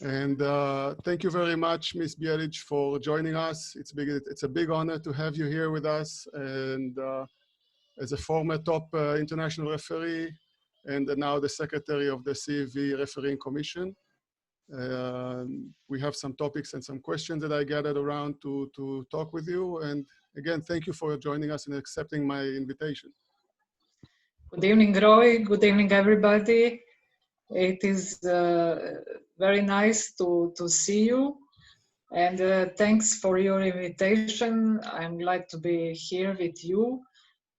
And thank you very much, Ms. Bjelic, for joining us. It's a big honor to have you here with us. And as a former top international referee, and now the secretary of the CFV Refereeing Commission. We have some topics and some questions that I gathered around to talk with you. And again, thank you for joining us and accepting my invitation. Good evening, Roy. Good evening, everybody. It is very nice to see you. And thanks for your invitation. I'm glad to be here with you.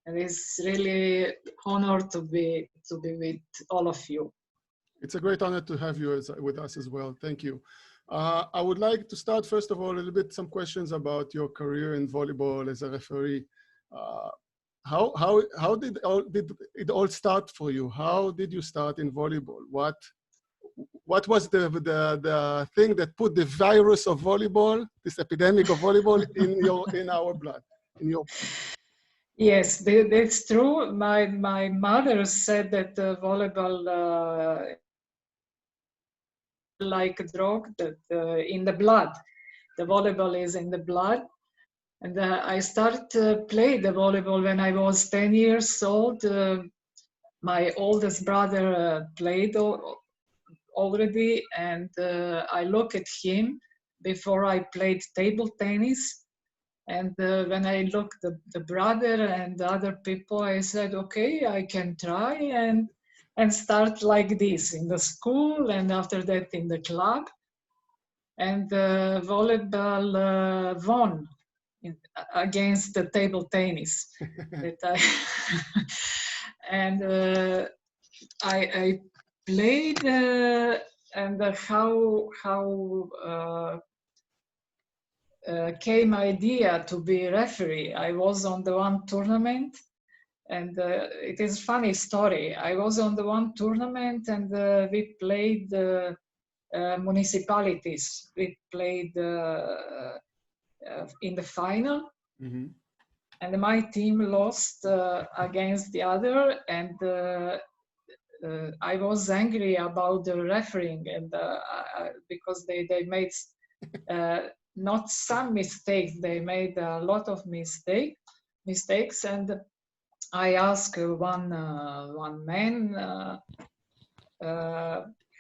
And it's really honor to be with all of you. It's a great honor to have you with us as well. Thank you. I would like to start, first of all, a little bit some questions about your career in volleyball as a referee. How did it all start for you? How did you start in volleyball? What was the thing that put the virus of volleyball, this epidemic of volleyball, in our blood, in your? Yes, that's true. My mother said that volleyball like a drug that in the blood. The volleyball is in the blood. And I started to play the volleyball when I was 10 years old. My oldest brother played already, and I looked at him before I played table tennis. And when I looked at the brother and the other people, I said, okay, I can try and start like this in the school, and after that in the club. And volleyball won against the table tennis. And I played, and how came idea to be referee. I was on the one tournament, and it is funny story. I was on the one tournament, and we played municipalities. We played in the final, Mm-hmm. and my team lost against the other, and I was angry about the refereeing, and because they made not some mistakes, they made a lot of mistakes, and I asked one man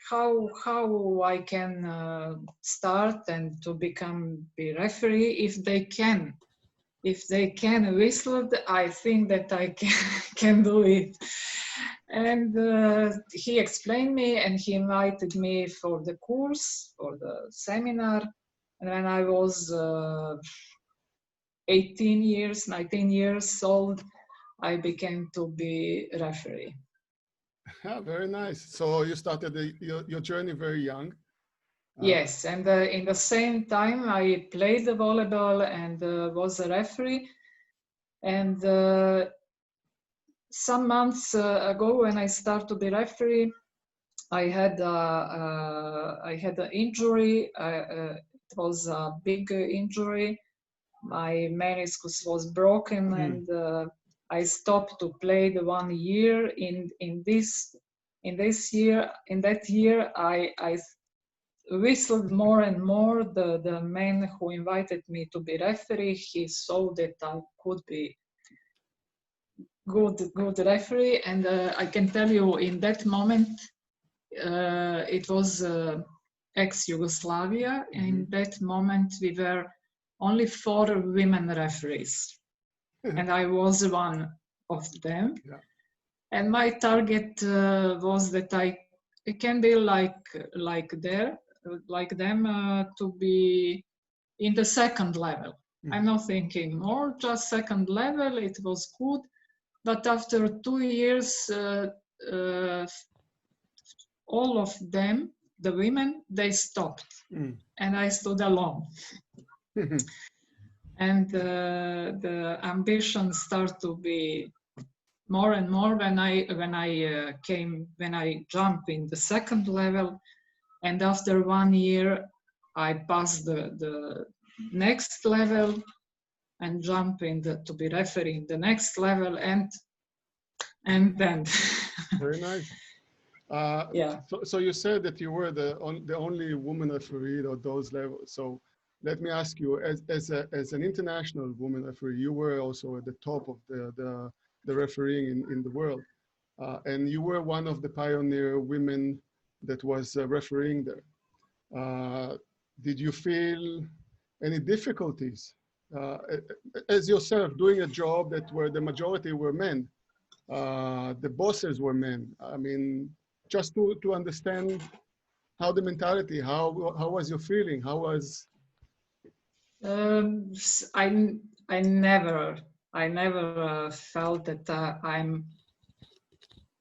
how I can start and to become a referee. If they can whistle, I think that I can do it. And he explained me, and he invited me for the course, for the seminar. And when I was 19 years old, I became to be referee. Very nice. So you started your journey very young. Yes, and in the same time I played the volleyball and was a referee. And some months ago, when I started to be referee, I had an injury. It was a big injury. My meniscus was broken, and I stopped to play the 1 year. In that year, I whistled more and more. The man who invited me to be referee, he saw that I could be good referee, and I can tell you, in that moment, it was ex-Yugoslavia. In that moment, we were only 4 women referees, and I was one of them. Yeah. And my target was that I can be like them to be in the second level. I'm not thinking more, just second level. It was good, but after 2 years, all of them, the women, they stopped, and I stood alone. And the ambition started to be more and more when I jumped in the second level, and after 1 year I passed the next level and jump to be referee in the next level, and then very nice. Yeah. So you said that you were the only woman referee at those levels. So let me ask you, as an international woman referee, you were also at the top of the refereeing in the world. And you were one of the pioneer women that was refereeing there. Did you feel any difficulties as yourself doing a job that where the majority were men? The bosses were men. I mean, just to understand how the mentality, how was your feeling? How was? I never felt that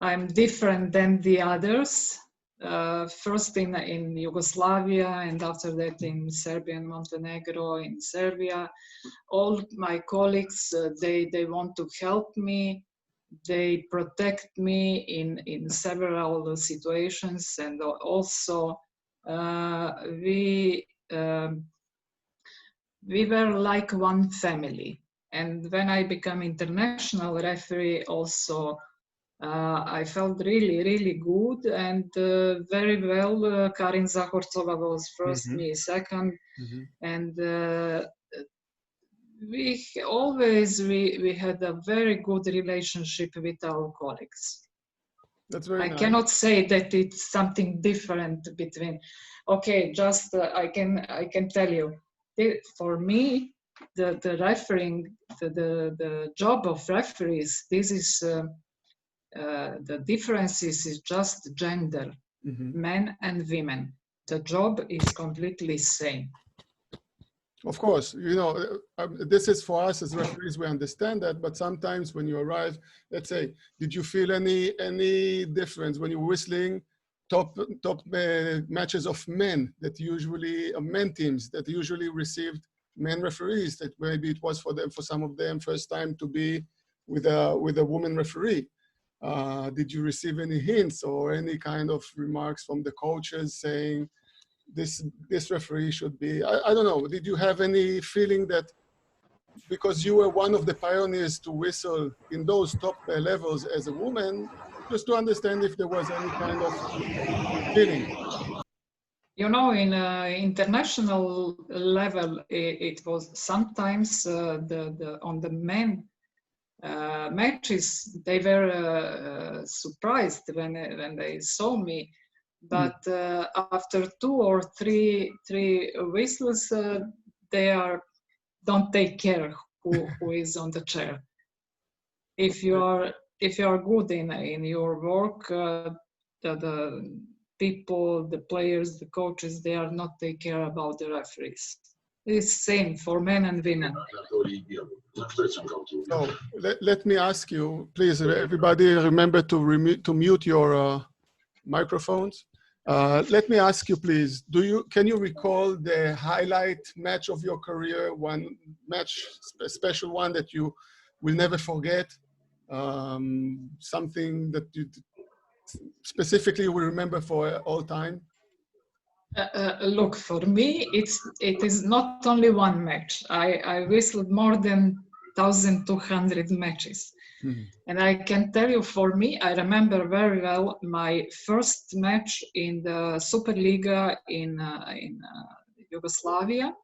I'm different than the others. First in Yugoslavia, and after that in Serbia and Montenegro, in Serbia, all my colleagues they want to help me. They protect me in several situations, and also we were like one family. And when I became international referee, also I felt really good and very well. Karin Zahorcova was first, me second, and we always we had a very good relationship with our colleagues. That's very I nice. cannot say that it's something different between. Okay, just I can tell you, for me, the refereeing, the job of referees, this is the differences is just gender, men and women. The job is completely same. Of course, you know, this is for us as referees, we understand that, but sometimes when you arrive, let's say, did you feel any difference when you were whistling top matches of men that usually, men teams that usually received men referees, that maybe it was for them, for some of them, first time to be with a woman referee? Did you receive any hints or any kind of remarks from the coaches saying, this referee should be, I don't know, did you have any feeling that because you were one of the pioneers to whistle in those top levels as a woman, just to understand if there was any kind of feeling? You know, in international level, it was sometimes on the men matches, they were surprised when they saw me. But after 2 or 3 whistles, they don't take care who is on the chair. If you are good in your work, the people, the players, the coaches, they are not take care about the referees. It's same for men and women. So let me ask you, please, everybody remember to mute your microphones. Let me ask you, please, can you recall the highlight match of your career, one match, a special one that you will never forget? Something that you specifically will remember for all time? Look, for me, it is not only one match. I whistled more than 1,200 matches. And I can tell you, for me, I remember very well my first match in the Superliga in Yugoslavia,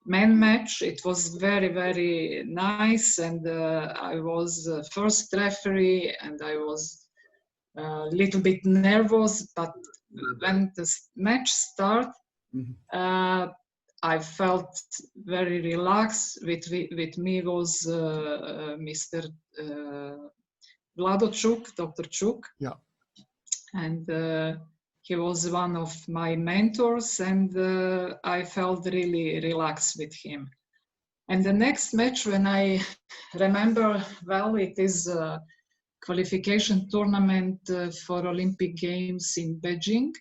men match. It was very nice, and I was first referee, and I was a little bit nervous, but when the match started, I felt very relaxed. With me was Mr. Vlado Chuk, Dr. Chuk. Yeah. And he was one of my mentors, and I felt really relaxed with him. And the next match, when I remember well, it is a qualification tournament for Olympic Games in Beijing.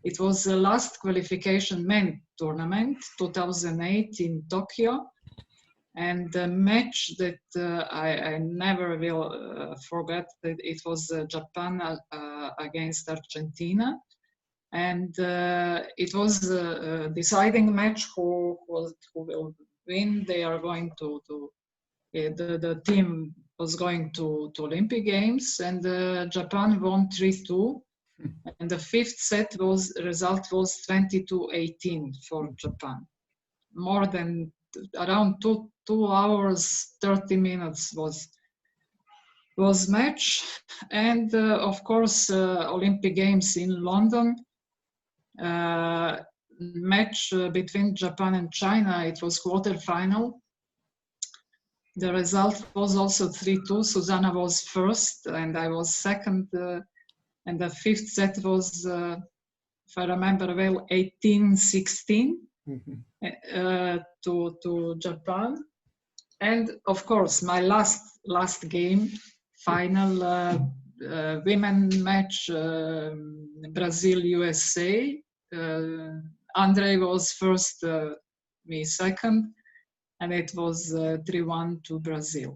It was the last qualification men tournament, 2008 in Tokyo. And the match that I never will forget, it was Japan against Argentina. And it was a deciding match who will win. They are going the team was going to Olympic Games, and Japan won 3-2. And the fifth set result was 20-18 for Japan. More than around 2 hours 30 minutes was match. And of course, Olympic Games in London, match between Japan and China. It was quarterfinal. The result was also 3-2. Susanna was first and I was second. And the fifth set was, if I remember well, 18-16 to Japan. And of course, my last game, final women match, Brazil-USA. Andre was first, me second, and it was 3-1 to Brazil.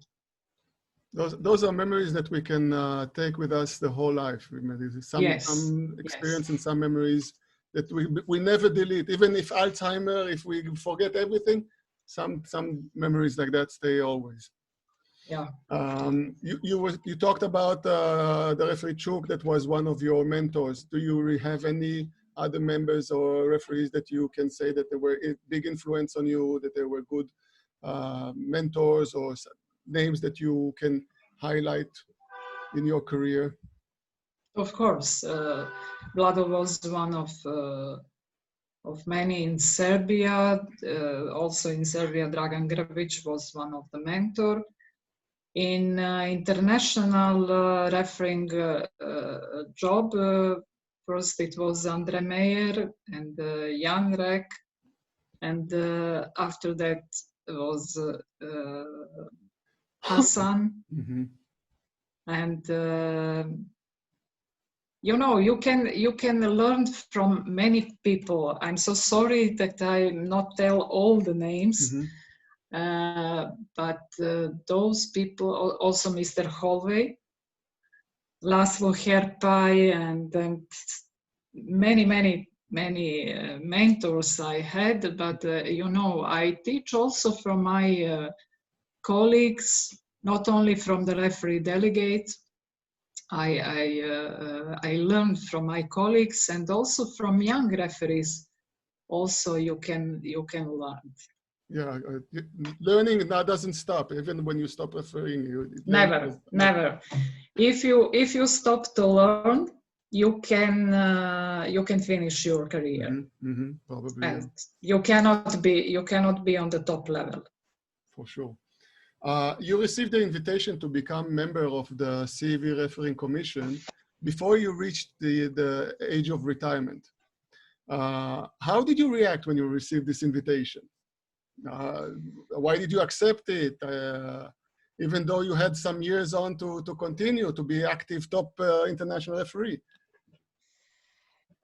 Those are memories that we can take with us the whole life. Some experience and some memories that we never delete. Even if Alzheimer, if we forget everything, some memories like that stay always. Yeah. You talked about the referee Chuk, that was one of your mentors. Do you have any other members or referees that you can say that they were a big influence on you, that they were good mentors, or names that you can highlight in your career? Of course, Vlado was one of many in Serbia. Also in Serbia, Dragan Grbić was one of the mentor. In international refereeing job, first it was Andre Meyer and Jan Rek, and after that was Hassan. And you know, you can learn from many people. I'm so sorry that I not tell all the names, but those people, also Mr. Holway, Laszlo Herpay, and many mentors I had. But you know, I teach also from my colleagues, not only from the referee delegate. I learned from my colleagues and also from young referees. Also, you can learn. Yeah, learning that doesn't stop. Even when you stop refereeing, never. If you stop to learn, you can finish your career. Probably. And you cannot be on the top level. For sure. You received the invitation to become member of the CEV Refereeing Commission before you reached the age of retirement. How did you react when you received this invitation? Why did you accept it? Even though you had some years on to continue to be active top international referee?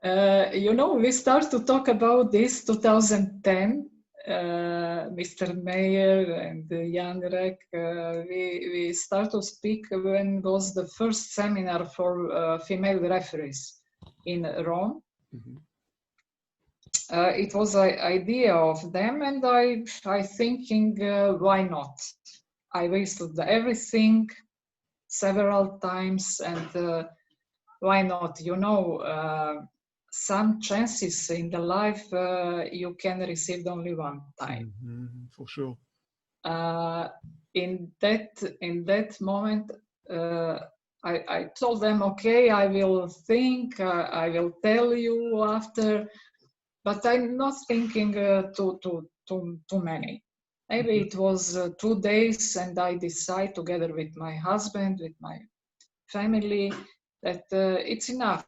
You know, we start to talk about this 2010. Mr. Meyer and Jan Rek, we start to speak when was the first seminar for female referees in Rome. It was an idea of them, and I thinking, why not? I wasted everything several times, and why not? You know, some chances in the life you can receive only one time. For sure. In that moment, I told them, okay, I will think, I will tell you after, but I'm not thinking too many. Maybe it was 2 days, and I decide together with my husband, with my family, that it's enough.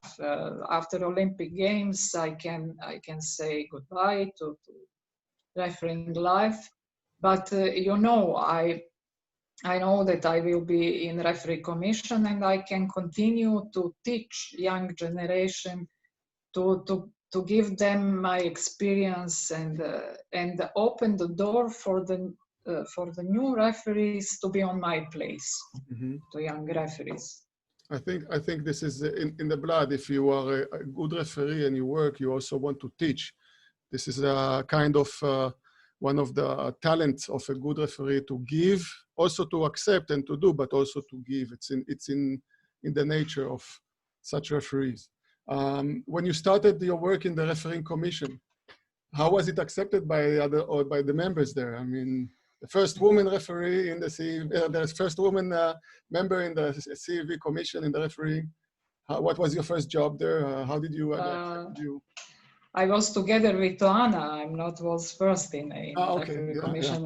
After Olympic Games, I can say goodbye to refereeing life. But you know, I know that I will be in referee commission, and I can continue to teach young generation, to give them my experience, and open the door for the new referees to be on my place, to young referees. I think this is in the blood. If you are a good referee and you work, you also want to teach. This is a kind of one of the talents of a good referee, to give, also to accept and to do, but also to give. It's in the nature of such referees. When you started your work in the refereeing commission, how was it accepted by the members there? I mean, the first woman referee in the CEV, the first woman member in the CEV commission in the refereeing. What was your first job there? How did you accept you? I was together with Anna. I'm not was first in Okay. referee Yeah, commission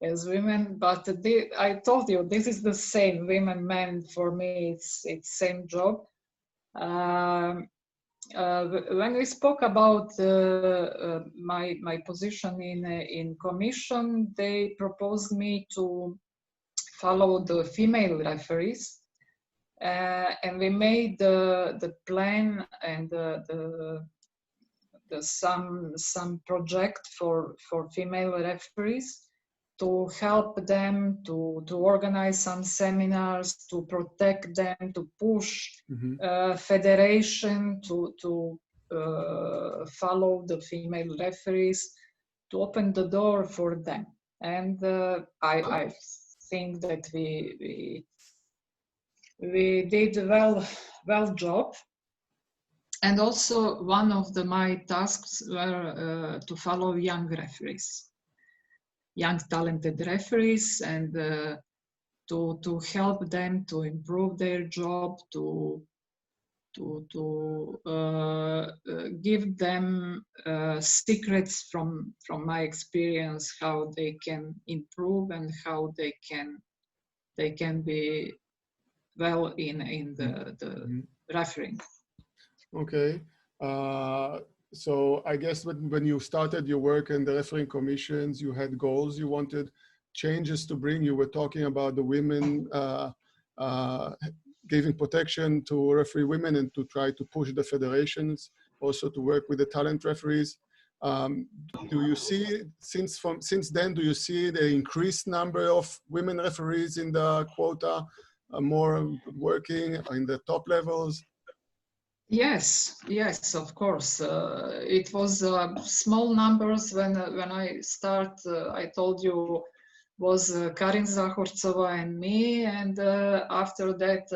as women, but I told you this is the same women men. For me, it's same job. When we spoke about my position in commission, they proposed me to follow the female referees, and we made the plan and some project for female referees to help them to organize some seminars, to protect them, to push federation to follow the female referees, to open the door for them. And I think that we did well job. And also one of my tasks were to follow young referees, young talented referees, and to help them to improve their job, to give them secrets from my experience, how they can improve and how they can be well in the refereeing. Okay. So I guess when you started your work in the refereeing commissions, you had goals, you wanted changes to bring. You were talking about the women, giving protection to referee women and to try to push the federations, also to work with the talent referees. Do you see, since then, do you see the increased number of women referees in the quota, more working in the top levels? Yes, of course. It was small numbers when I start. I told you was Karin Zahorcova and me, and after that,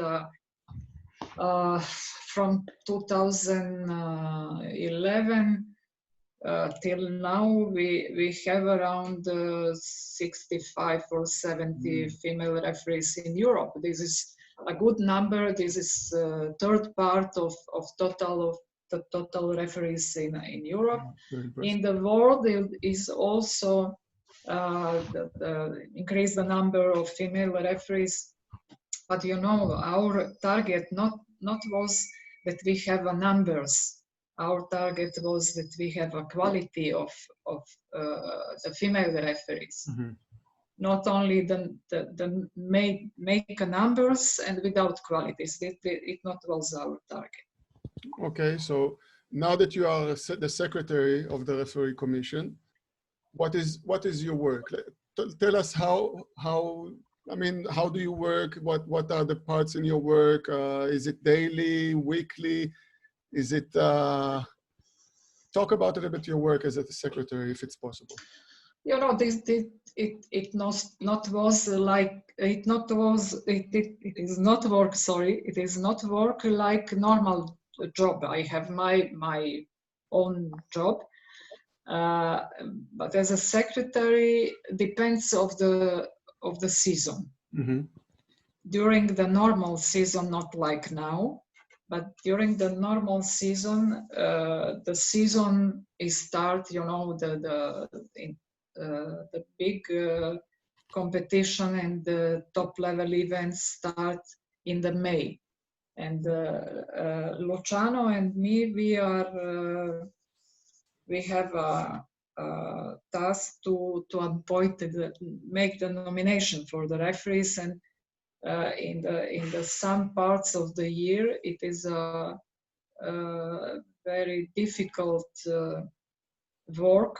from 2011 till now, we have around 65 or 70 female referees in Europe. This is a good number. This is third part of the total referees in Europe. In the world, it is also increase the number of female referees. But you know, our target not was that we have a numbers. Our target was that we have a quality of the female referees. Not only the make numbers and without qualities. It not was our target. Okay, so now that you are the secretary of the referee commission, what is your work? Tell us how do you work? What are the parts in your work? Is it daily, weekly? Is it talk about a little bit your work as a secretary, if it's possible. You know, it is not work like normal job. I have my own job, but as a secretary, depends of the season. During the normal season, not like now, but during the normal season, the season is start. You know, the big competition and the top level events start in the May. And Luciano and me, we have a task to make the nomination for the referees, and in the some parts of the year, it is a very difficult work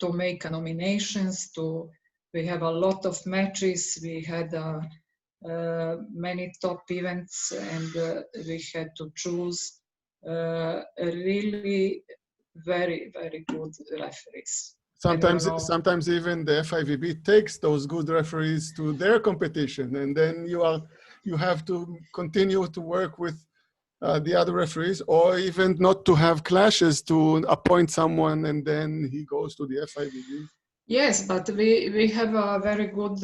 to make nominations. We have a lot of matches. We had many top events, and we had to choose really very, very good referees. Sometimes even the FIVB takes those good referees to their competition, and then you have to continue to work with the other referees, or even not to have clashes, to appoint someone and then he goes to the FIVB? Yes, but we have very good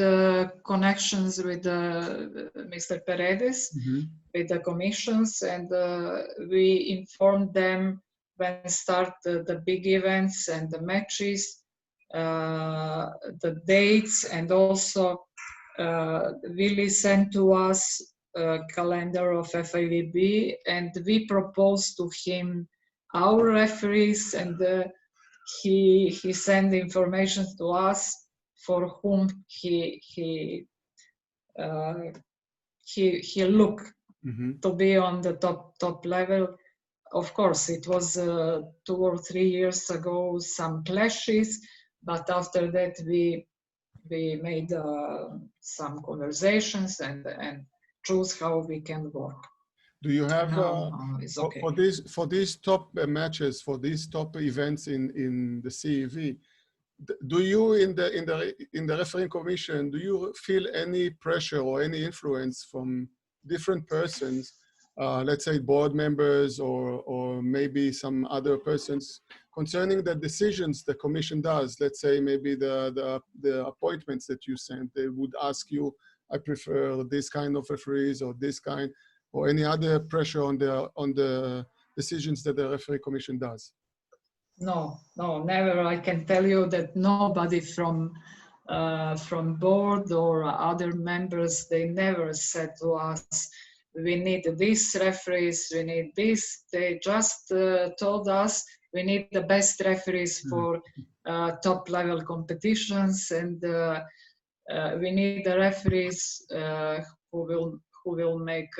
connections with Mr. Paredes, with the commissions, and we inform them when start the big events and the matches, the dates, and also Willie sent to us a calendar of FIVB, and we propose to him our referees, and he sent information to us for whom he look to be on the top level. Of course, it was 2 or 3 years ago some clashes, but after that we made some conversations and choose how we can work. Do you have it's okay. for these top matches, for these top events in the CEV? Do you in the refereeing commission, do you feel any pressure or any influence from different persons, let's say board members or maybe some other persons, concerning the decisions the commission does? Let's say maybe the appointments that you send, they would ask you, I prefer this kind of referees or this kind, or any other pressure on the decisions that the referee commission does? No, never. I can tell you that nobody from board or other members, they never said to us, we need these referees, we need this. They just told us we need the best referees for top level competitions, and we need the referees who will make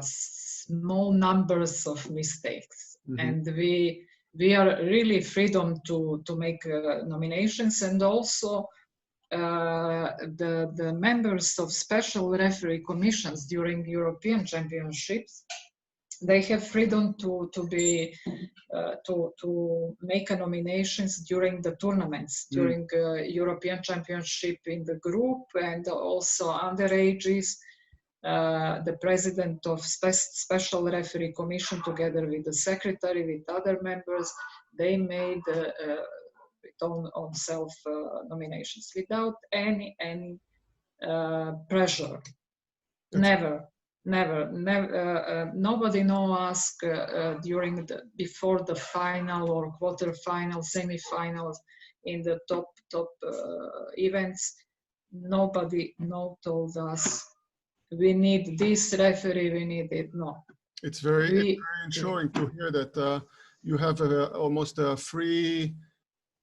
small numbers of mistakes. And we are really freedom to make nominations, and also the members of special referee commissions during European Championships, they have freedom to make nominations during the tournaments, during European Championship in the group, and also underages. The president of special referee commission, together with the secretary, with other members, they made own self nominations without any pressure. Never. Nobody ask before the final or quarterfinal, semifinals in the top events. Nobody told us we need this referee, we need it. No. It's very ensuring to hear that you have almost a free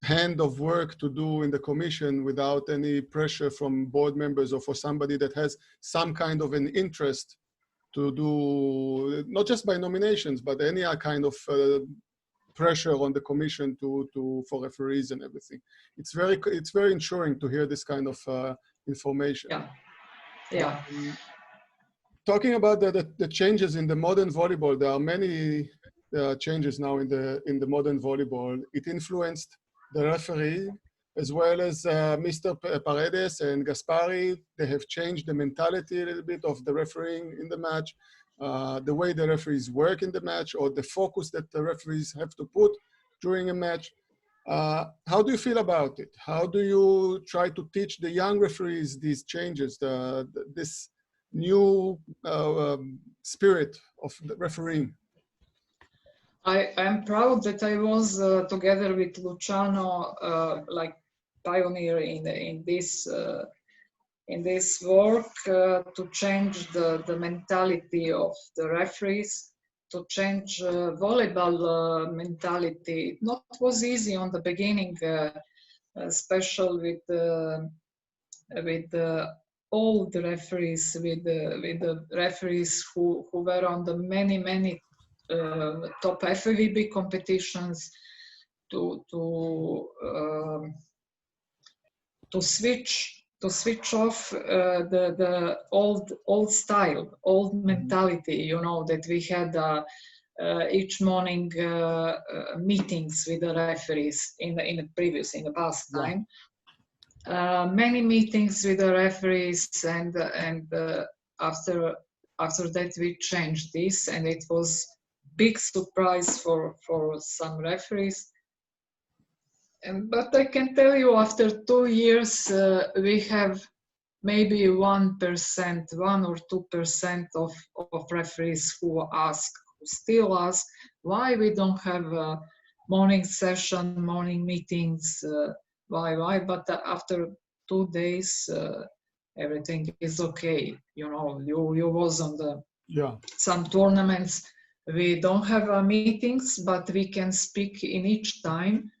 hand of work to do in the commission without any pressure from board members or for somebody that has some kind of an interest to do, not just by nominations, but any kind of pressure on the commission for referees and everything. It's very ensuring to hear this kind of information. Yeah. Talking about the changes in the modern volleyball, there are many changes now in the modern volleyball. It influenced the referee as well as Mr. Paredes and Gaspari. They have changed the mentality a little bit of the refereeing in the match, the way the referees work in the match, or the focus that the referees have to put during a match. How do you feel about it? How do you try to teach the young referees these changes, this new spirit of the refereeing? I'm proud that I was together with Luciano like pioneer in this work to change the mentality of the referees, to change volleyball mentality. It not was easy on the beginning, especially with the old referees, with the referees who were on the many top FIVB competitions, to switch off the old style, old mentality, you know, that we had each morning meetings with the referees in the past time. Many meetings with the referees, and after after that we changed this, and it was big surprise for some referees. But I can tell you, after 2 years, we have maybe 1%, 1 or 2% of referees who still ask why we don't have a morning session, morning meetings, why? But after 2 days, everything is okay. You know, you was on the some tournaments. We don't have meetings, but we can speak in each time.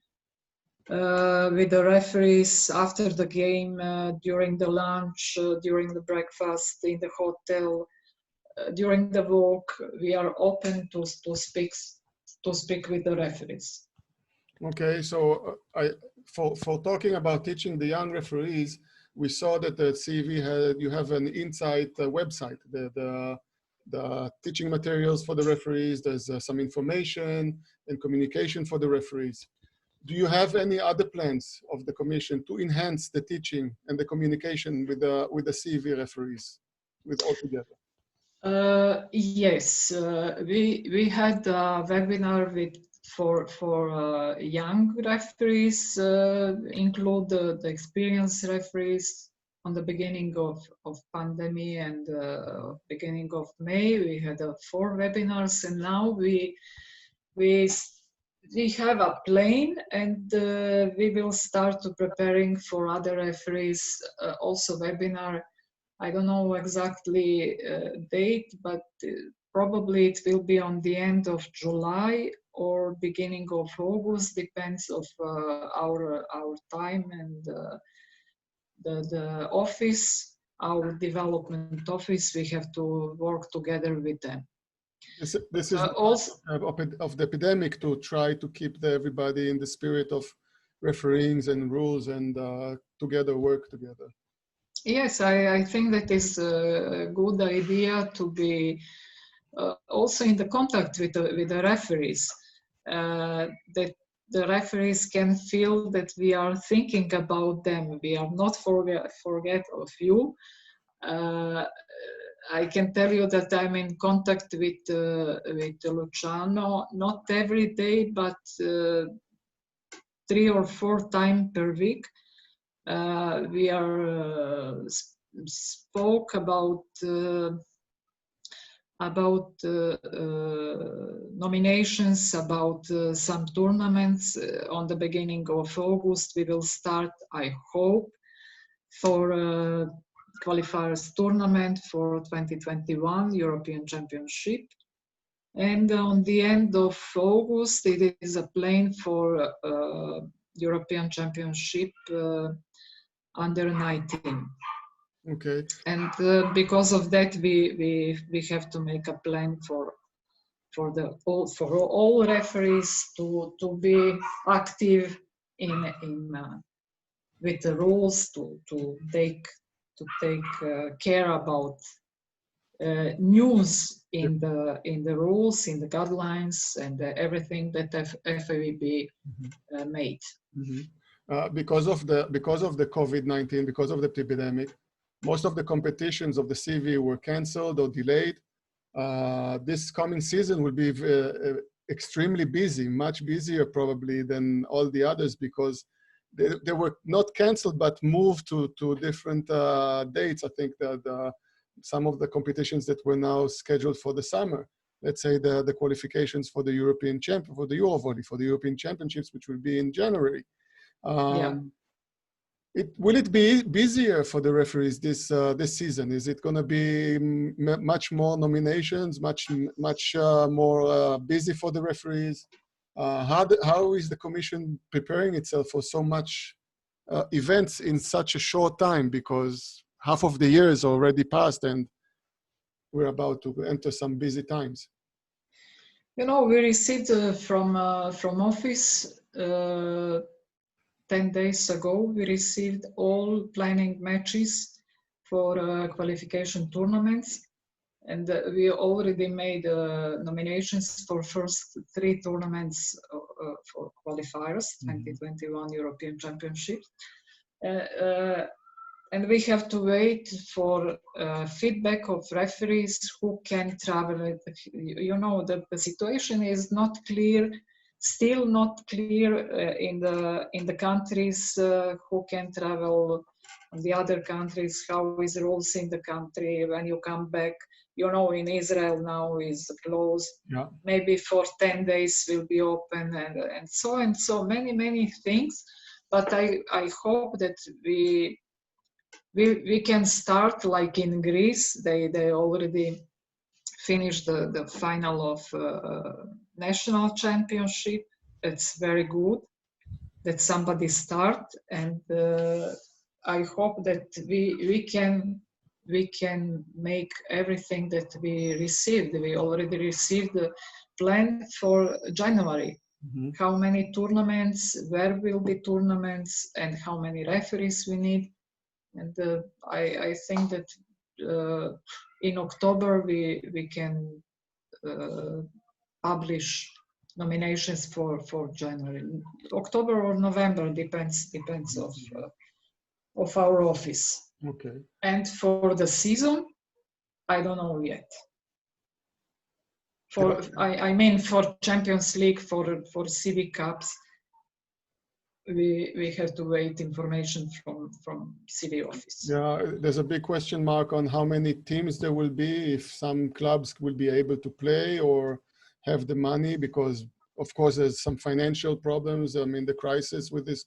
With the referees after the game, during the lunch, during the breakfast, in the hotel, during the walk, we are open to speak with the referees. Okay, so for talking about teaching the young referees, we saw that the CV you have an Insight website, the teaching materials for the referees. There's some information and communication for the referees. Do you have any other plans of the Commission to enhance the teaching and the communication with the CV referees, all together? Yes, we had a webinar for young referees, include the experienced referees on the beginning of pandemic, and beginning of May. We had 4 webinars, and now we have a plan, and we will start to preparing for other referees also webinar. I don't know exactly date, but probably it will be on the end of July or beginning of August, depends of our time and the office, our development office. We have to work together with them. This is also of the epidemic, to try to keep everybody in the spirit of refereeing and rules, and work together. Yes, I think that is a good idea to be also in the contact with the referees, that the referees can feel that we are thinking about them. We are not forget of you. I can tell you that I'm in contact with Luciano, not every day, but 3 or 4 times per week. We are spoke about nominations, about some tournaments. On the beginning of August, we will start, I hope, for qualifiers tournament for 2021 European Championship. And on the end of August, it is a plan for European Championship under 19. Okay. And because of that, we have to make a plan for all referees to be active in with the rules, to take care about news in the rules, in the guidelines, and everything that FIVB made. Mm-hmm. Because of the COVID-19, because of the epidemic, most of the competitions of the CV were canceled or delayed. This coming season will be extremely busy, much busier probably than all the others, because they were not canceled but moved to different dates. I think that some of the competitions that were now scheduled for the summer, let's say the qualifications for the European Champion, for the Eurovolley, for the European Championships, which will be in January. Will it be busier for the referees this season? Is it going to be much more nominations, much more busy for the referees? How is the Commission preparing itself for so much events in such a short time? Because half of the year is already passed, and we're about to enter some busy times. You know, we received from office 10 days ago, we received all planning matches for qualification tournaments, and we already made nominations for first 3 tournaments for qualifiers, 2021 European Championship. and we have to wait for feedback of referees who can travel. You know, the situation is not clear, still not clear in the countries who can travel. In the other countries, how is rules in the country when you come back? You know, in Israel now is closed. Yeah. Maybe for 10 days will be open, and so many things. But I hope that we can start like in Greece. They already finished the final of national championship. It's very good that somebody start, and I hope that we can make everything that we received. We already received the plan for January. Mm-hmm. How many tournaments, where will be tournaments, and how many referees we need. And I think that in October we can publish nominations for January, October or November, depends of our office. Okay. And for the season, I don't know yet. I mean for Champions League, for CV Cups, we have to wait information from CV office. Yeah, there's a big question mark on how many teams there will be, if some clubs will be able to play or have the money, because of course there's some financial problems. I mean, the crisis with this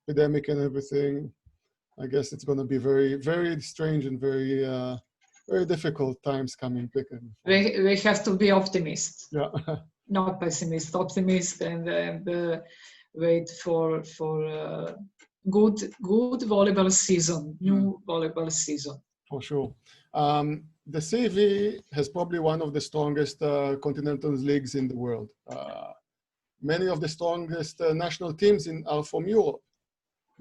epidemic and everything, I guess it's going to be very, very strange and very, very difficult times coming. We have to be optimists. Yeah. Not pessimist, optimist, and wait for good volleyball season, new volleyball season. For sure. The CV has probably one of the strongest continental leagues in the world. Many of the strongest national teams are from Europe.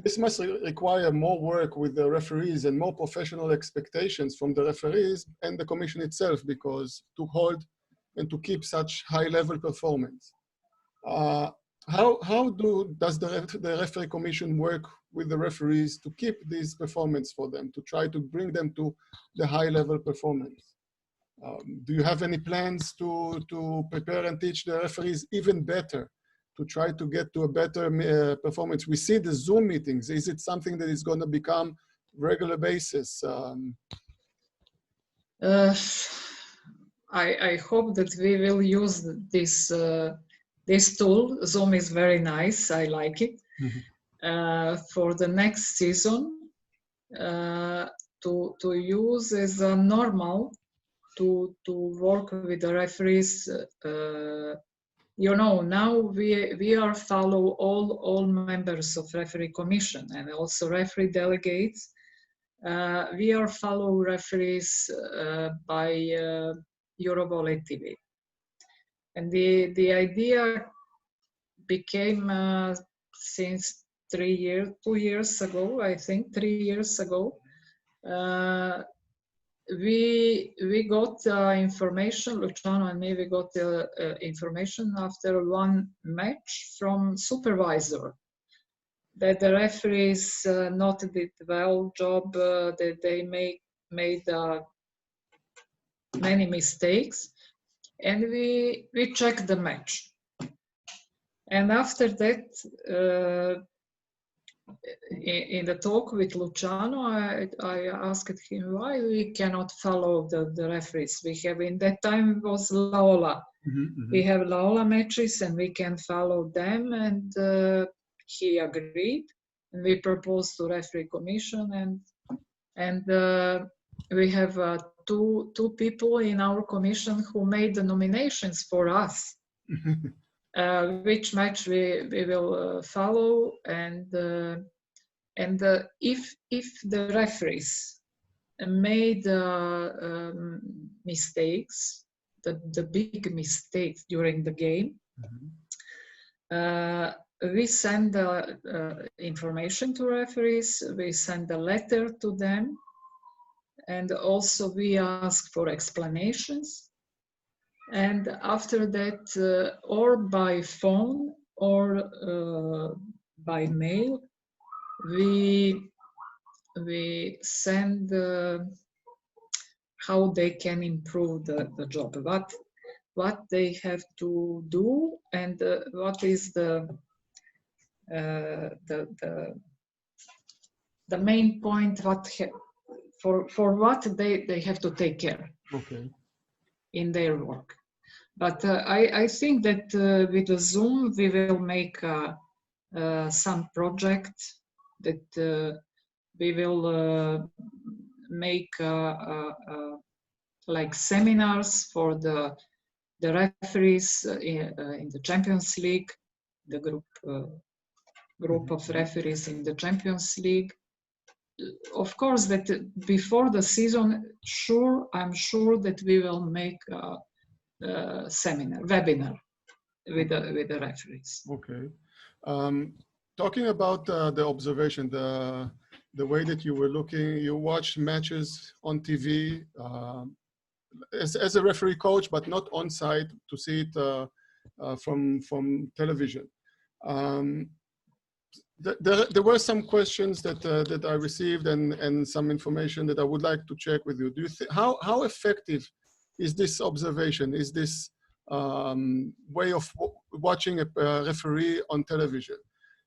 This must require more work with the referees and more professional expectations from the referees and the commission itself, because to hold and to keep such high-level performance. How does the referee commission work with the referees to keep this performance for them, to try to bring them to the high-level performance? Do you have any plans to prepare and teach the referees even better, to try to get to a better performance? We see the Zoom meetings. Is it something that is going to become regular basis? I hope that we will use this tool. Zoom is very nice. I like it. Mm-hmm. For the next season, to use as a normal to work with the referees. You know, now we are follow all members of referee commission and also referee delegates. We are follow referees by Eurovolley TV. And the idea became since 2 years ago, I think 3 years ago. We got information, Luciano and me, we got information after one match from supervisor that the referees not did well job, that they made many mistakes, and we checked the match. And after that, in the talk with Luciano, I asked him why we cannot follow the referees. We have, in that time it was Laola. Mm-hmm. We have Laola matches and we can follow them, and he agreed. And we proposed to referee commission, and we have two people in our commission who made the nominations for us. Which match we will follow, and if the referees made mistakes, the big mistakes during the game, we send information to referees, we send a letter to them, and also we ask for explanations. And after that, or by phone or by mail, we we send how they can improve the job, what they have to do, and what is the main point, for what they have to take care in their work. But I think that with the Zoom we will make some project that we will make like seminars for the referees in the Champions League, the group of referees in the Champions League. Of course, that before the season, I'm sure that we will make a webinar with the referees. Okay. Talking about the observation, the way that you were looking, you watched matches on TV as a referee coach, but not on site to see it from television. There were some questions that I received and some information that I would like to check with you. Do you how effective is this observation? Is this way of watching a referee on television?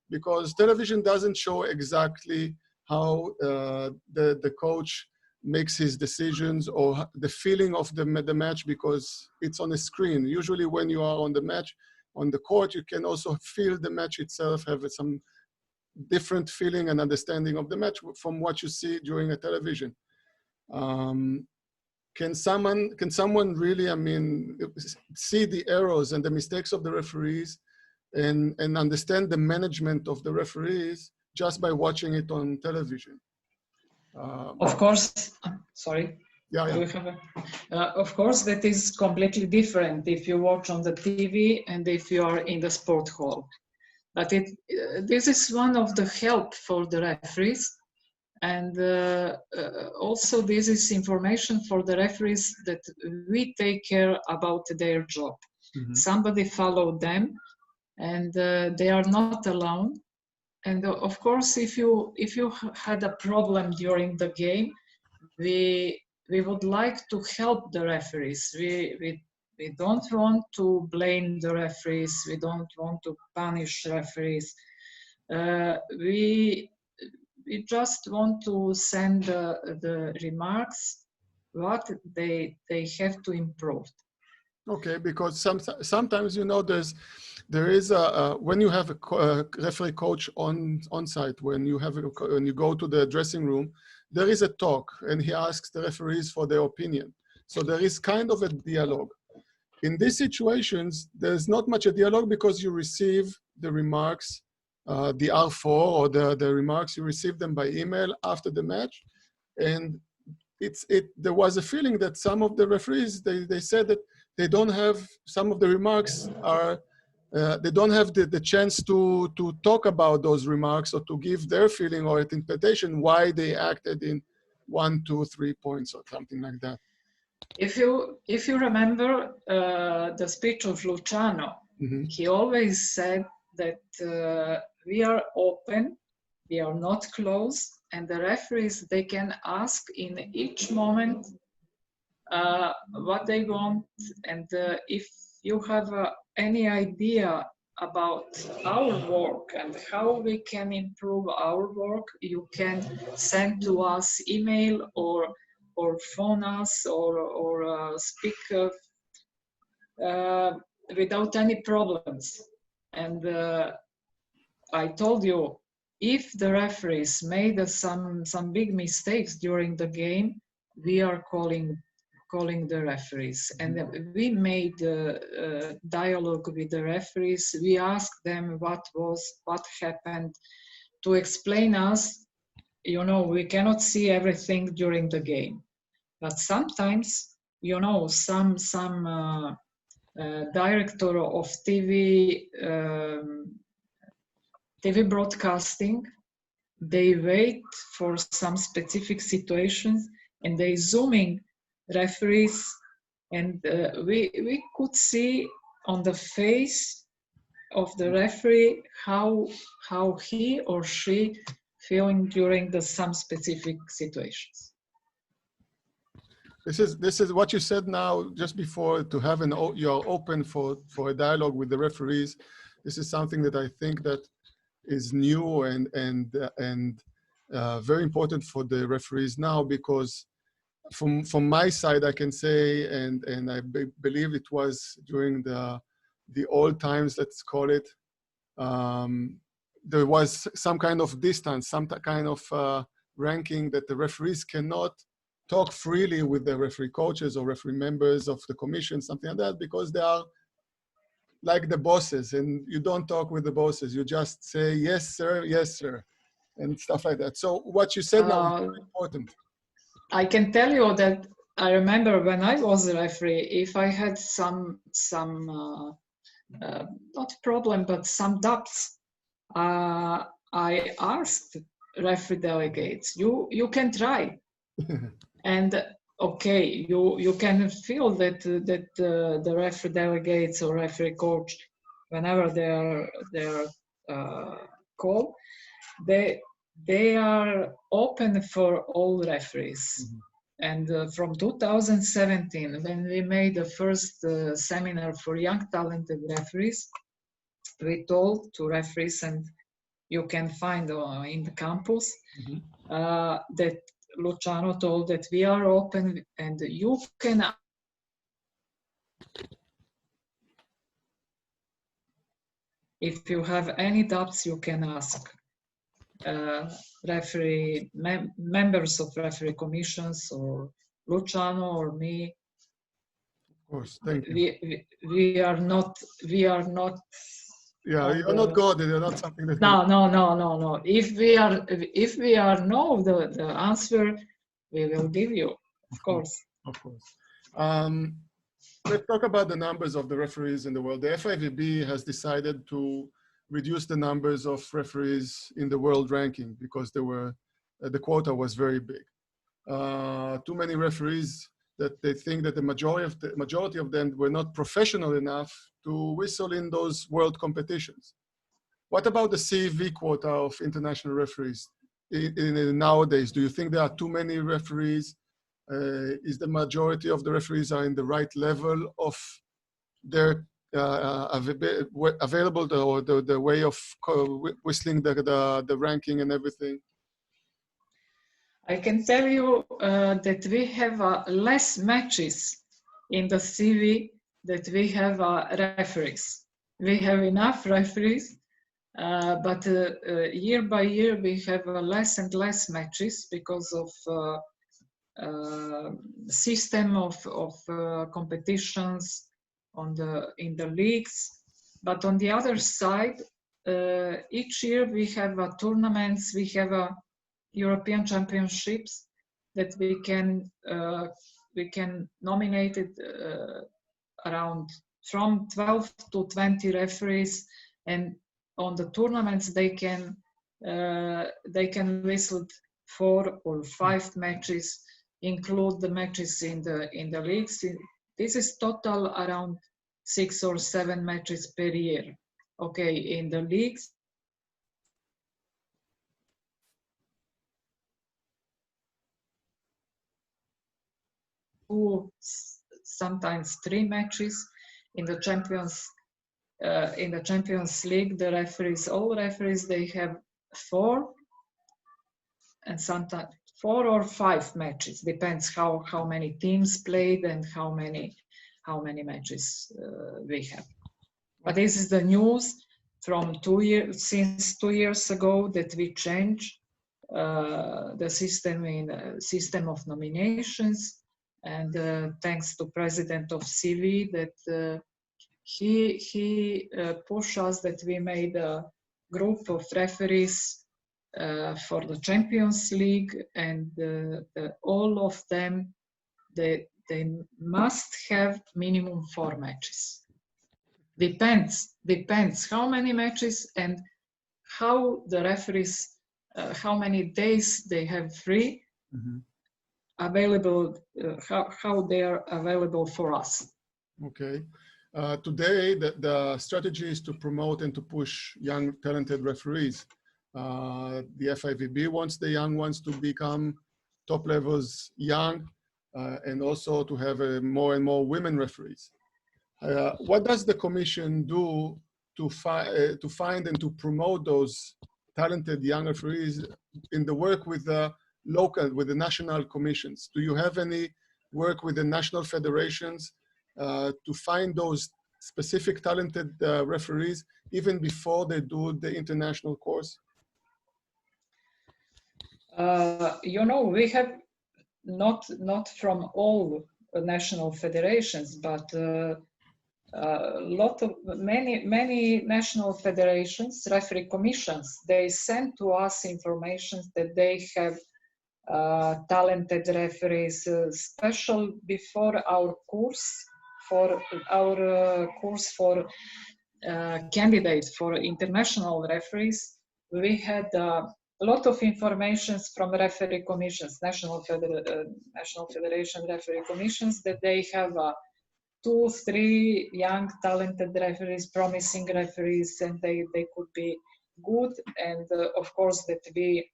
Because television doesn't show exactly how the coach makes his decisions or the feeling of the match, because it's on a screen. Usually when you are on the match, on the court, you can also feel the match itself, have some different feeling and understanding of the match from what you see during a television. Can someone really, I mean, see the errors and the mistakes of the referees and understand the management of the referees just by watching it on television? Of course, sorry. Yeah. Of course, that is completely different if you watch on the TV and if you are in the sport hall. But this is one of the help for the referees, and also this is information for the referees that we take care about their job. Mm-hmm. Somebody follow them, and they are not alone. And of course, if you had a problem during the game, we would like to help the referees. We don't want to blame the referees. We don't want to punish referees. We just want to send the remarks what they have to improve. Okay, because sometimes, you know, there is when you have a referee coach on site, when you go to the dressing room, there is a talk and he asks the referees for their opinion. So there is kind of a dialogue. In these situations, there's not much a dialogue because you receive the remarks, the R4 or the remarks, you receive them by email after the match. And there was a feeling that some of the referees, they said that they don't have, some of the remarks are, they don't have the chance to talk about those remarks or to give their feeling or interpretation why they acted in 1, 2, 3 points or something like that. If you remember the speech of Luciano, mm-hmm. He always said that we are open, we are not closed, and the referees, they can ask in each moment what they want, and if you have any idea about our work and how we can improve our work, you can send to us email or phone us or speak without any problems. And I told you, if the referees made some big mistakes during the game, we are calling the referees, and we made dialogue with the referees. We asked them what happened, to explain us. You know, we cannot see everything during the game, but sometimes, you know, some director of TV broadcasting, they wait for some specific situations and they zooming referees, and we could see on the face of the referee how he or she feeling during some specific situations. This is what you said now just before, to have you're open for a dialogue with the referees. This is something that I think that is new and very important for the referees now, because from my side I can say, and I believe it was during the old times, let's call it, there was some kind of distance, some kind of ranking that the referees cannot talk freely with the referee coaches or referee members of the commission, something like that, because they are like the bosses, and you don't talk with the bosses. You just say, yes, sir, and stuff like that. So what you said now is very important. I can tell you that I remember when I was a referee, if I had some not problem, but some doubts, I asked referee delegates, you can try. And okay, you can feel that the referee delegates or referee coach, whenever they're called, they are open for all referees. Mm-hmm. And from 2017, when we made the first seminar for young talented referees, we told to referees, and you can find in the campus, mm-hmm. That Luciano told that we are open and you can if you have any doubts, you can ask referee members of referee commissions or Luciano or me. Of course, thank you. We are not. Yeah, you're not God. You're not something that. No. If we are no, the answer we will give you, of course. Of course. Let's talk about the numbers of the referees in the world. The FIVB has decided to reduce the numbers of referees in the world ranking because the quota was very big. Too many referees that they think that the majority of them were not professional enough to whistle in those world competitions. What about the CEV quota of international referees nowadays? Do you think there are too many referees? Is the majority of the referees are in the right level of their available or the way of whistling the ranking and everything? I can tell you that we have less matches in the CV that we have referees. We have enough referees, but year by year we have less and less matches because of system of competitions in the leagues. But on the other side, each year we have tournaments, we have European championships that we can nominate it around from 12 to 20 referees, and on the tournaments they can whistle 4 or 5 matches, include the matches in the leagues. This is total around 6 or 7 matches per year. Okay, in the leagues. Sometimes 3 matches in the Champions League. The referees, all referees, they have 4, and sometimes 4 or 5 matches. Depends how many teams played and how many matches we have. But this is the news from 2 years, since 2 years ago, that we changed the system of nominations. And thanks to President of CV that he pushed us that we made a group of referees for the Champions League, and all of them they must have minimum 4 matches. Depends how many matches and how the referees how many days they have free. Mm-hmm. Available, how they are available for us. Okay. Today, the strategy is to promote and to push young, talented referees. The FIVB wants the young ones to become top levels young, and also to have more and more women referees. What does the Commission do to find and to promote those talented young referees in the work with the national commissions? Do you have any work with the national federations to find those specific talented referees even before they do the international course? You know, we have not from all national federations, but many national federations, referee commissions, they send to us information that they have talented referees, special before our course, for candidates for international referees. We had a lot of information from referee commissions, National Federation referee commissions, that they have 2, 3 young talented referees, promising referees, and they could be good. And of course that we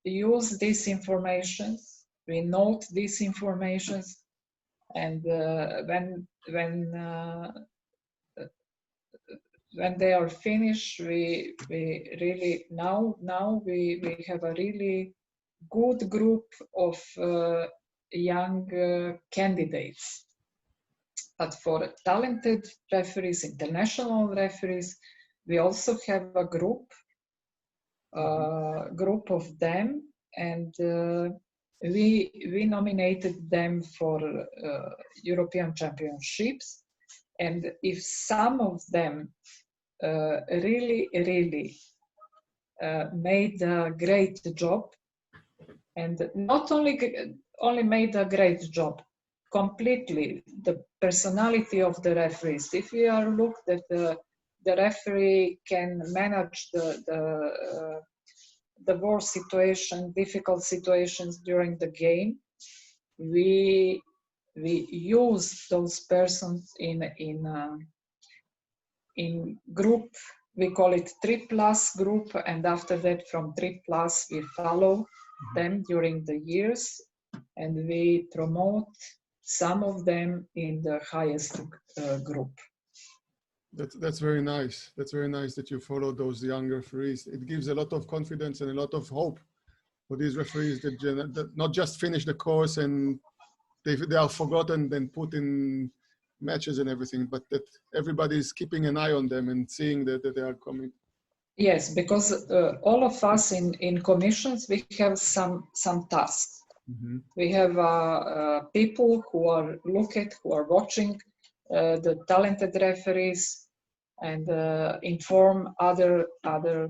use these informations, we note these informations, and when they are finished, we really now we have a really good group of young candidates. But for talented referees, international referees, we also have a group of them, and we nominated them for European Championships. And if some of them really made a great job, and not only made a great job, completely, the personality of the referees. If we are looked at the referee can manage the war situation, difficult situations during the game, we use those persons in group. We call it 3+ group, and after that, from 3+ we follow them during the years, and we promote some of them in the highest group. That's very nice. That's very nice that you follow those young referees. It gives a lot of confidence and a lot of hope for these referees that not just finish the course and they are forgotten and put in matches and everything, but that everybody is keeping an eye on them and seeing that they are coming. Yes, because all of us in commissions, we have some tasks. Mm-hmm. We have people who are watching the talented referees and inform other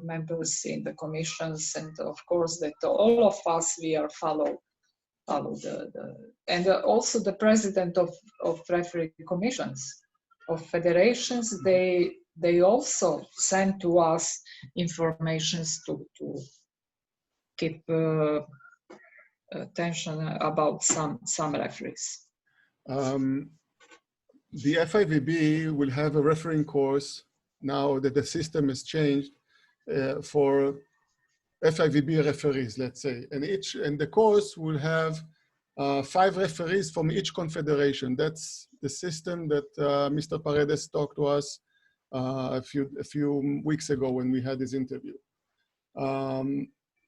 members in the commissions, and of course that all of us, we are follow and also the president of referee commissions of federations, they also send to us informations to keep attention about some referees. The FIVB will have a refereeing course now that the system has changed for FIVB referees, let's say, and the course will have 5 referees from each confederation. That's the system that Mr. Paredes talked to us a few weeks ago when we had this interview.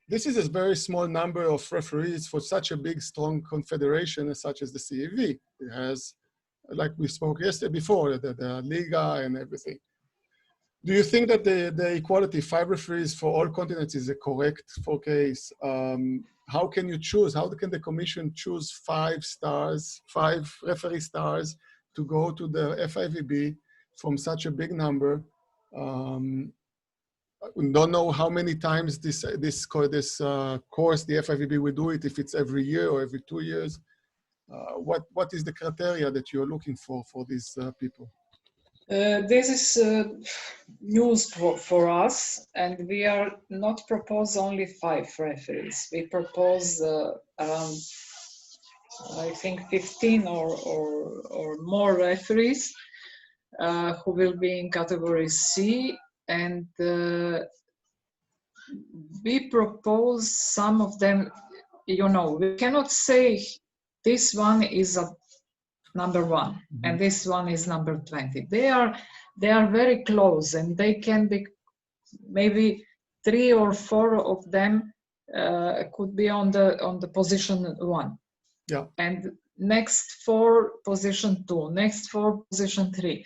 This is a very small number of referees for such a big, strong confederation such as the CAV. It has, like we spoke yesterday before, the Liga and everything. Do you think that the equality 5 referees for all continents is a correct case? How can you choose? How can the commission choose 5 referee stars to go to the FIVB from such a big number? We don't know how many times this course, the FIVB will do it, if it's every year or every 2 years. What is the criteria that you're looking for these people? This is news for us, and we are not propose only 5 referees. We propose around, I think, 15 or more referees who will be in category C, and we propose some of them. You know, we cannot say this one is a number one and this one is number 20. They are very close, and they can be maybe 3 or 4 of them could be on the position 1. Yeah. And next 4 position 2, next 4 position 3.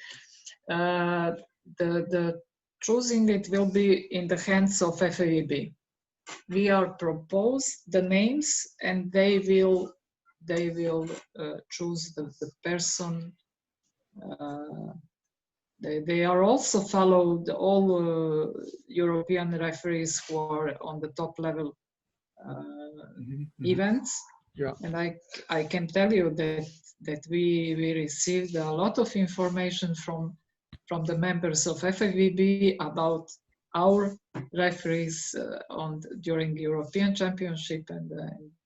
The choosing it will be in the hands of FIVB. We are propose the names, and they will choose the person. They are also followed all European referees who are on the top level events. Yeah. And I can tell you that we received a lot of information from the members of FIVB about our referees during European Championship and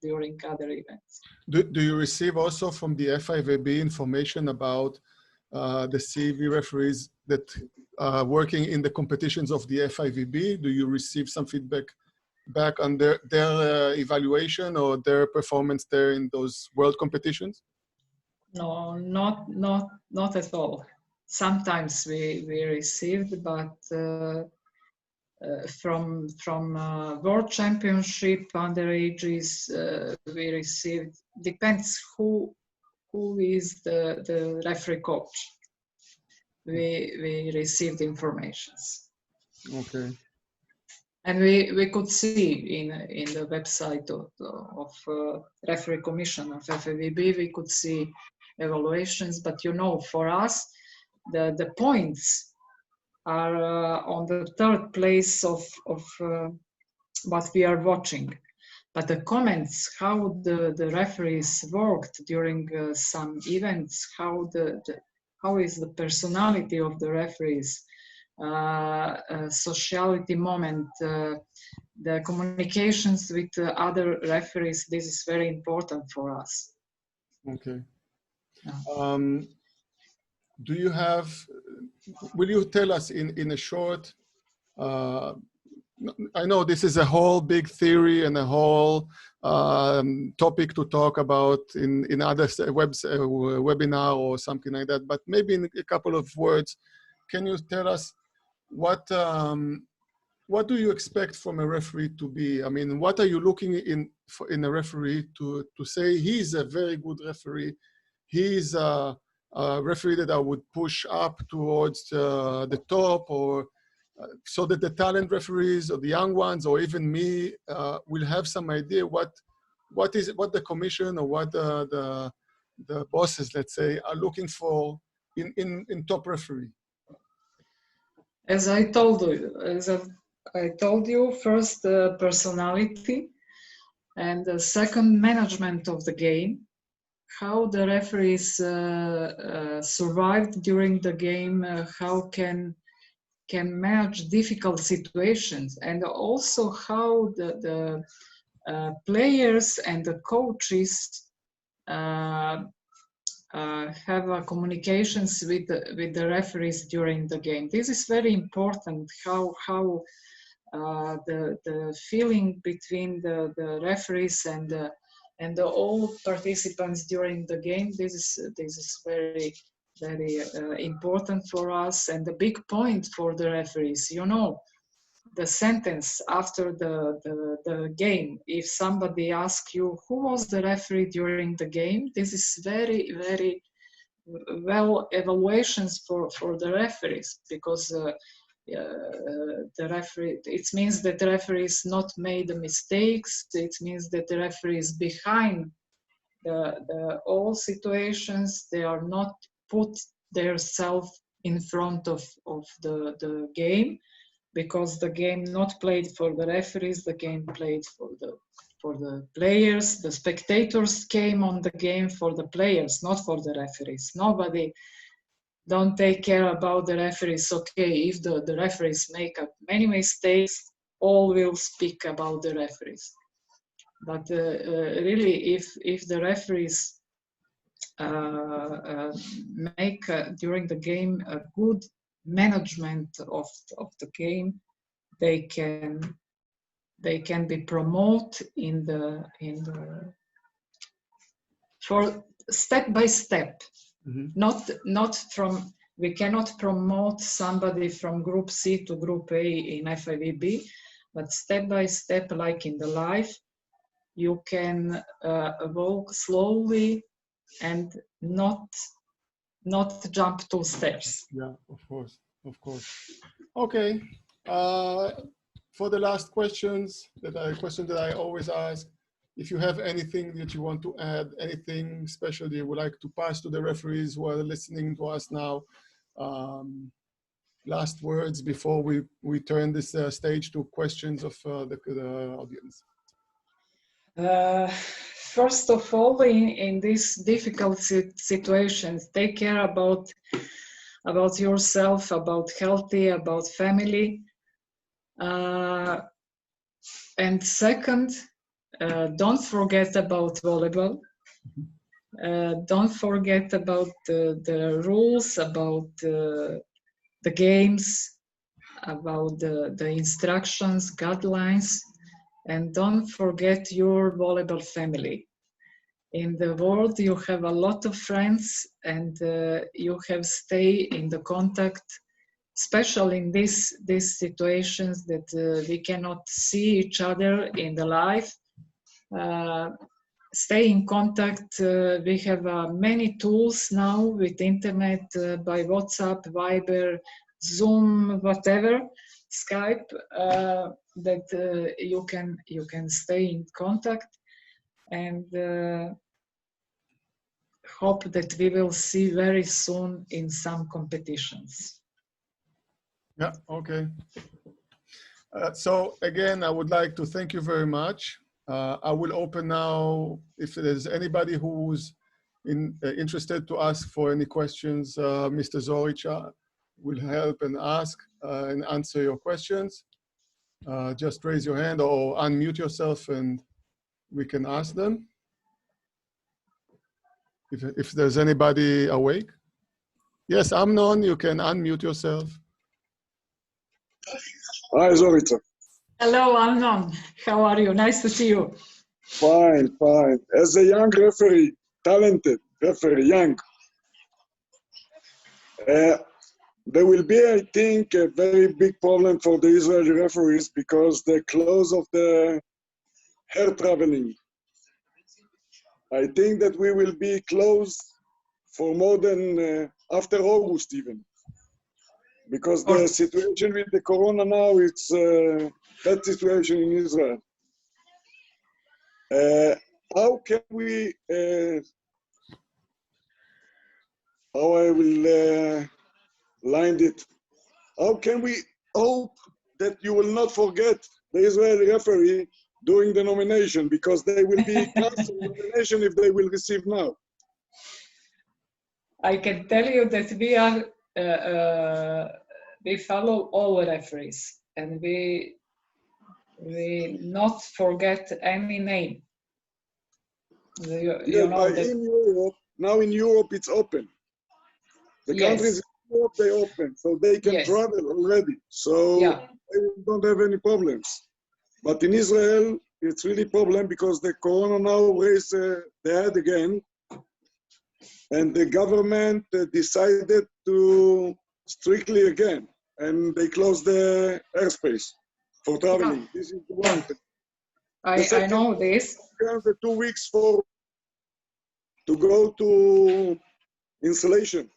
during other events. Do you receive also from the FIVB information about the CV referees that are working in the competitions of the FIVB? Do you receive some feedback back on their evaluation or their performance there in those world competitions? No, not at all. Sometimes we received, but from World Championship underages we received. Depends who is the referee coach. We received informations. Okay. And we could see in the website of referee commission of FIVB, we could see evaluations. But you know, for us, the points are on the 3rd place of what we are watching. But the comments, how the referees worked during some events, how is the personality of the referees, sociality moment, the communications with other referees, this is very important for us. Okay. Yeah. Will you tell us in a short, I know this is a whole big theory and a whole topic to talk about in other webinar or something like that, but maybe in a couple of words, can you tell us what do you expect from a referee to be? I mean, what are you looking in a referee to say he's a very good referee, he's a referee that I would push up towards the top, or so that the talent referees or the young ones or even me will have some idea what the commission or what the bosses, let's say, are looking for in top referee. As I told you, first personality, and the second, management of the game. How the referees survived during the game, how can manage difficult situations, and also how the players and the coaches have communications with the referees during the game. This is very important. How the feeling between the referees and all participants during the game. This is very important for us, and the big point for the referees. You know, the sentence after the game. If somebody asks you who was the referee during the game, this is very well evaluations for the referees, because the referee, it means that the referee is not made the mistakes. It means that the referee is behind the all situations. They are not put themselves in front of the game, because the game not played for the referees, the game played for the players. The spectators came on the game for the players, not for the referees. Nobody don't take care about the referees. Okay, if the referees make many mistakes, all will speak about the referees. But really, if the referees make during the game a good management of the game, they can be promoted in the for step by step. Not from, we cannot promote somebody from group C to group A in FIVB, but step by step, like in the life, you can walk slowly and not jump 2 stairs. Yeah, of course, of course. Okay. For the last questions that I always ask, if you have anything that you want to add, anything special you would like to pass to the referees who are listening to us now, last words before we turn this stage to questions of the audience. First of all, in these difficult situations, take care about yourself, about healthy, about family. And second, don't forget about volleyball. Don't forget about the rules, about the games, about the instructions, guidelines, and don't forget your volleyball family. In the world, you have a lot of friends, and you have stay in the contact, especially in these situations that we cannot see each other in the life. Stay in contact. We have many tools now with internet, by WhatsApp, Viber, Zoom, whatever, Skype, that you can stay in contact, and hope that we will see very soon in some competitions. Yeah, okay. So again, I would like to thank you very much. I will open now, if there's anybody who's interested to ask for any questions, Mr. Zorica will help and ask and answer your questions. Just raise your hand or unmute yourself and we can ask them. If there's anybody awake. Yes, Amnon, you can unmute yourself. Hi, Zorica. Hello, Amnon. How are you? Nice to see you. Fine, fine. As a young referee, talented referee, young, there will be, I think, a very big problem for the Israeli referees because the close of the air traveling. I think that we will be closed for more than after August even. Because the situation with the corona now, it's that situation in Israel. How can we, how I will line it, how can we hope that you will not forget the Israeli referee during the nomination, because they will be canceling the nomination if they will receive now? I can tell you that we follow all referees, and we not forget any name. You know that in Europe, now in Europe it's open. The countries in Europe, they open, so they can travel already. So they don't have any problems. But in Israel, it's really a problem because the corona now raised the head again. And the government decided to strictly again, and they closed the airspace for traveling. This is the one thing. I know this. The 2 weeks to go to installation.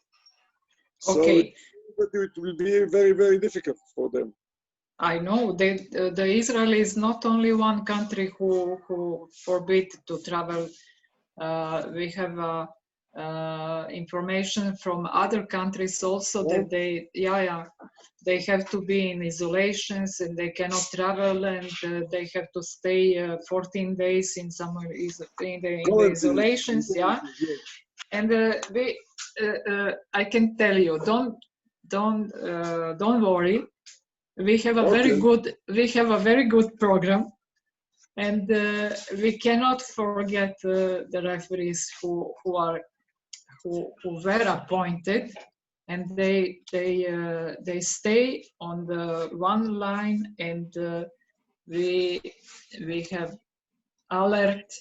Okay. So it will be very, very difficult for them. I know that the Israel is not only one country who forbid to travel. We have information from other countries also that they have to be in isolations and they cannot travel, and they have to stay 14 days in some in the isolations. And I can tell you, don't worry. We have a very good program, and we cannot forget the referees who were appointed. and they stay on the one line, and we have alert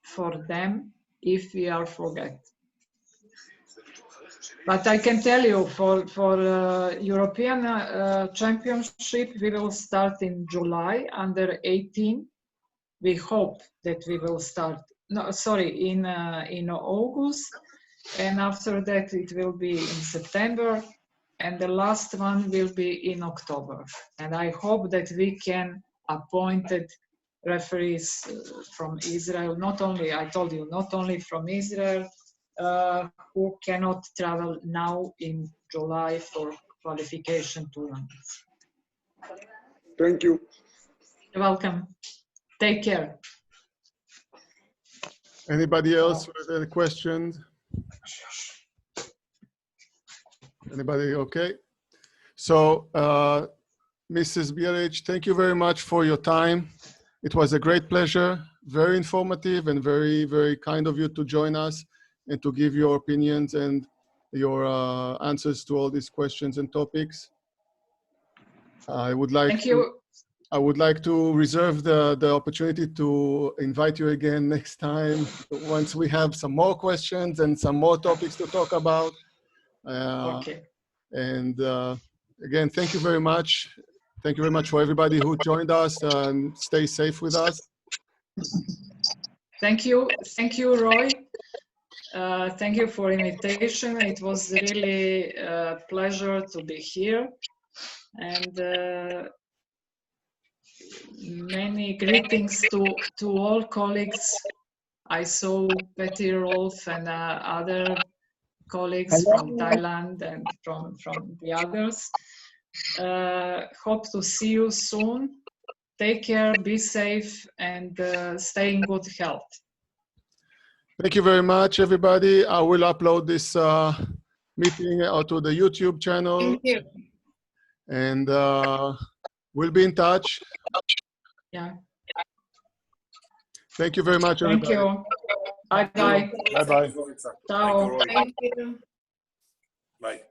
for them if we are forget. But I can tell you, for European Championship, we will start in July under 18. We hope that we will start. No, sorry, in August, and after that it will be in September, and the last one will be in October. And I hope that we can appointed referees from Israel. Not only, I told you, not only from Israel, who cannot travel now in July for qualification tournaments. Thank you. You're welcome. Take care. Anybody else with any questions? Anybody okay? So, Mrs. Bjelic, thank you very much for your time. It was a great pleasure, very informative and very, very kind of you to join us and to give your opinions and your answers to all these questions and topics. I would like to reserve the opportunity to invite you again next time once we have some more questions and some more topics to talk about. Okay. And again, thank you very much. Thank you very much for everybody who joined us, and stay safe with us. Thank you, Roy. Thank you for invitation. It was really a pleasure to be here, and many greetings to all colleagues. I saw Petty Rolf and other colleagues from Thailand and from the others. Hope to see you soon. Take care, be safe, and stay in good health. Thank you very much, everybody. I will upload this meeting to the YouTube channel. Thank you. And we'll be in touch. Yeah. Thank you very much, everybody. Thank you. Bye-bye. Bye-bye. Ciao. Thank you. Bye.